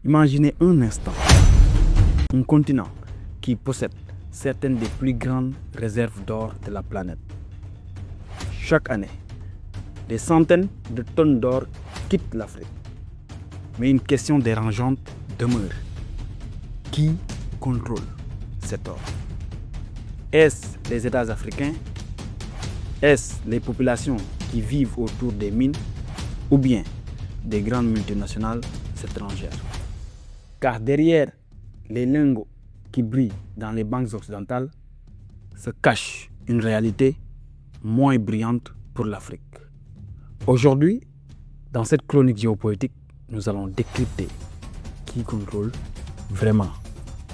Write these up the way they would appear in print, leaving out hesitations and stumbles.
Imaginez un instant un continent qui possède certaines des plus grandes réserves d'or de la planète. Chaque année, des centaines de tonnes d'or quittent l'Afrique. Mais une question dérangeante demeure. Qui contrôle cet or? Est-ce les États africains? Est-ce les populations qui vivent autour des mines? Ou bien des grandes multinationales étrangères? Car derrière les lingots qui brillent dans les banques occidentales se cache une réalité moins brillante pour l'Afrique. Aujourd'hui, dans cette chronique géopolitique, nous allons décrypter qui contrôle vraiment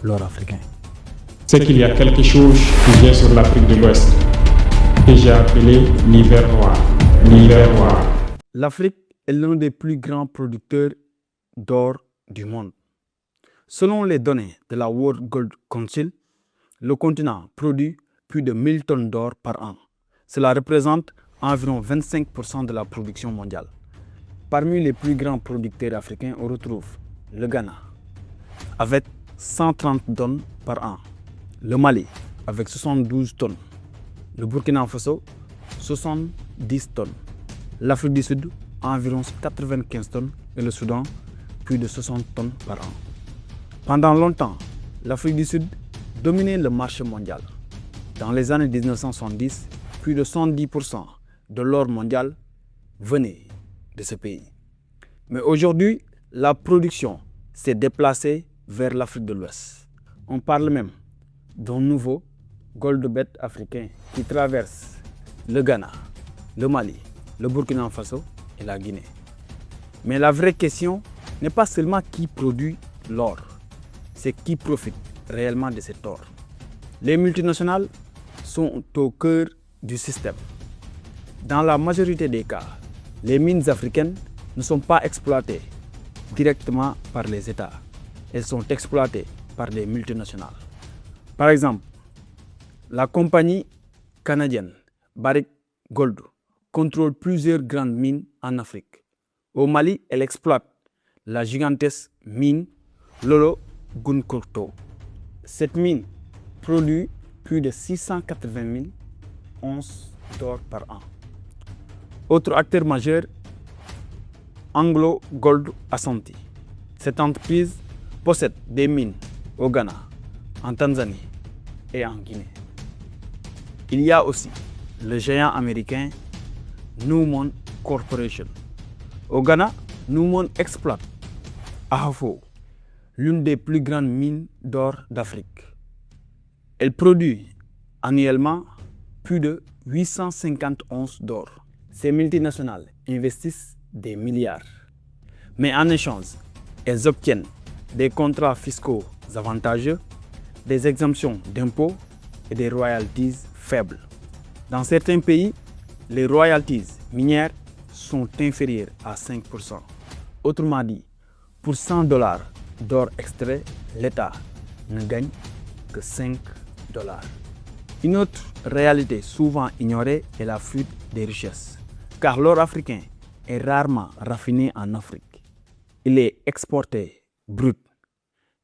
l'or africain. C'est qu'il y a quelque chose qui vient sur l'Afrique de l'Ouest, que j'ai appelé l'hiver noir. L'hiver noir. L'Afrique est l'un des plus grands producteurs d'or du monde. Selon les données de la World Gold Council, le continent produit plus de 1000 tonnes d'or par an. Cela représente environ 25% de la production mondiale. Parmi les plus grands producteurs africains, on retrouve le Ghana, avec 130 tonnes par an, le Mali, avec 72 tonnes, le Burkina Faso, 70 tonnes, l'Afrique du Sud, environ 95 tonnes, et le Soudan, plus de 60 tonnes par an. Pendant longtemps, l'Afrique du Sud dominait le marché mondial. Dans les années 1970, plus de 70% de l'or mondial venait de ce pays. Mais aujourd'hui, la production s'est déplacée vers l'Afrique de l'Ouest. On parle même d'un nouveau gold belt africain qui traverse le Ghana, le Mali, le Burkina Faso et la Guinée. Mais la vraie question n'est pas seulement qui produit l'or, c'est qui profite réellement de cet or. Les multinationales sont au cœur du système. Dans la majorité des cas, les mines africaines ne sont pas exploitées directement par les États. Elles sont exploitées par des multinationales. Par exemple, la compagnie canadienne Barrick Gold contrôle plusieurs grandes mines en Afrique. Au Mali, elle exploite la gigantesque mine Lolo Gunkorto. Cette mine produit plus de 680 000 onces d'or par an. Autre acteur majeur, Anglo Gold Ashanti. Cette entreprise possède des mines au Ghana, en Tanzanie et en Guinée. Il y a aussi le géant américain Newmont Corporation. Au Ghana, Newmont exploite Ahafo, l'une des plus grandes mines d'or d'Afrique. Elle produit annuellement plus de 850 onces d'or. Ces multinationales investissent des milliards. Mais en échange, elles obtiennent des contrats fiscaux avantageux, des exemptions d'impôts et des royalties faibles. Dans certains pays, les royalties minières sont inférieures à 5%. Autrement dit, pour 100 $ d'or extrait, l'État ne gagne que 5 $. Une autre réalité souvent ignorée est la fuite des richesses. Car l'or africain est rarement raffiné en Afrique. Il est exporté brut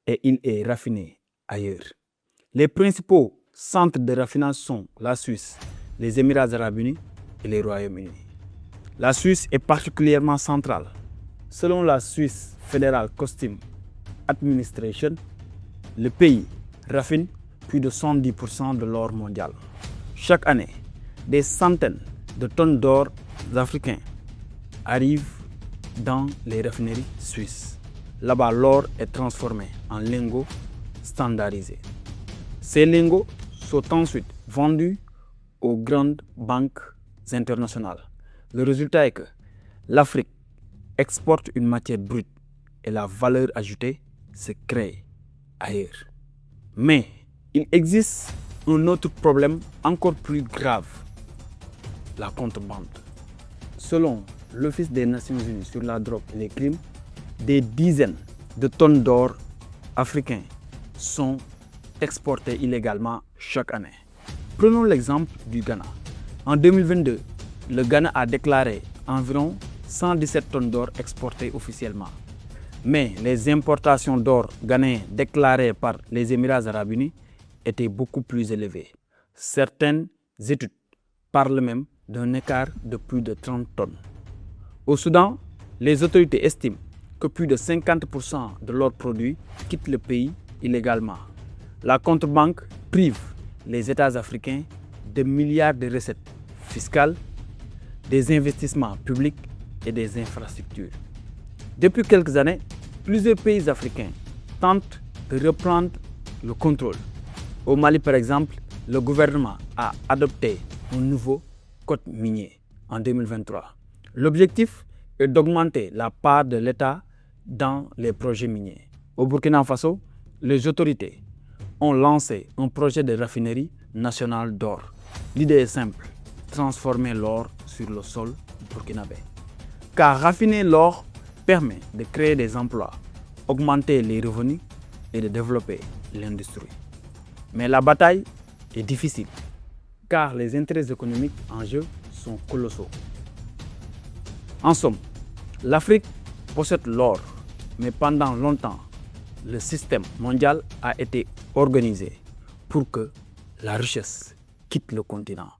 et il est raffiné ailleurs. Les principaux centres de raffinage sont la Suisse, les Émirats arabes unis et les Royaumes-Unis. La Suisse est particulièrement centrale. Selon la Swiss Federal Customs Administration, le pays raffine plus de 70% de l'or mondial. Chaque année, des centaines de tonnes d'or africains arrivent dans les raffineries suisses. Là-bas, l'or est transformé en lingots standardisés. Ces lingots sont ensuite vendus aux grandes banques internationales. Le résultat est que l'Afrique exporte une matière brute et la valeur ajoutée se crée ailleurs. Mais il existe un autre problème encore plus grave, la contrebande. Selon l'Office des Nations Unies sur la drogue et les crimes, des dizaines de tonnes d'or africains sont exportées illégalement chaque année. Prenons l'exemple du Ghana. En 2022, le Ghana a déclaré environ 117 tonnes d'or exportées officiellement. Mais les importations d'or ghanéen déclarées par les Émirats arabes unis étaient beaucoup plus élevées. Certaines études parlent même d'un écart de plus de 30 tonnes. Au Soudan, les autorités estiment que plus de 50% de leurs produits quittent le pays illégalement. La contrebanque prive les États africains de milliards de recettes fiscales, des investissements publics et des infrastructures. Depuis quelques années, plusieurs pays africains tentent de reprendre le contrôle. Au Mali, par exemple, le gouvernement a adopté un nouveau code minier en 2023. L'objectif est d'augmenter la part de l'État dans les projets miniers. Au Burkina Faso, les autorités ont lancé un projet de raffinerie nationale d'or. L'idée est simple, transformer l'or sur le sol burkinabé. Car raffiner l'or permet de créer des emplois, augmenter les revenus et de développer l'industrie. Mais la bataille est difficile, car les intérêts économiques en jeu sont colossaux. En somme, l'Afrique possède l'or, mais pendant longtemps, le système mondial a été organisé pour que la richesse quitte le continent.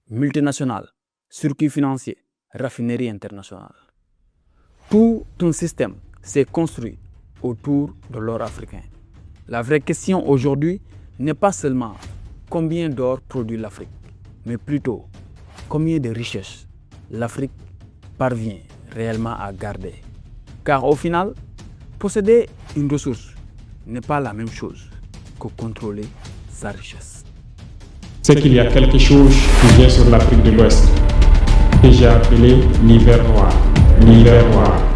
Multinationales, circuits financiers, raffineries internationales. Tout un système s'est construit autour de l'or africain. La vraie question aujourd'hui n'est pas seulement combien d'or produit l'Afrique, mais plutôt combien de richesses l'Afrique parvient réellement à garder. Car au final, posséder une ressource n'est pas la même chose que contrôler sa richesse. C'est qu'il y a quelque chose qui vient sur l'Afrique de l'Ouest, que j'ai appelé l'hiver noir. L'hiver noir.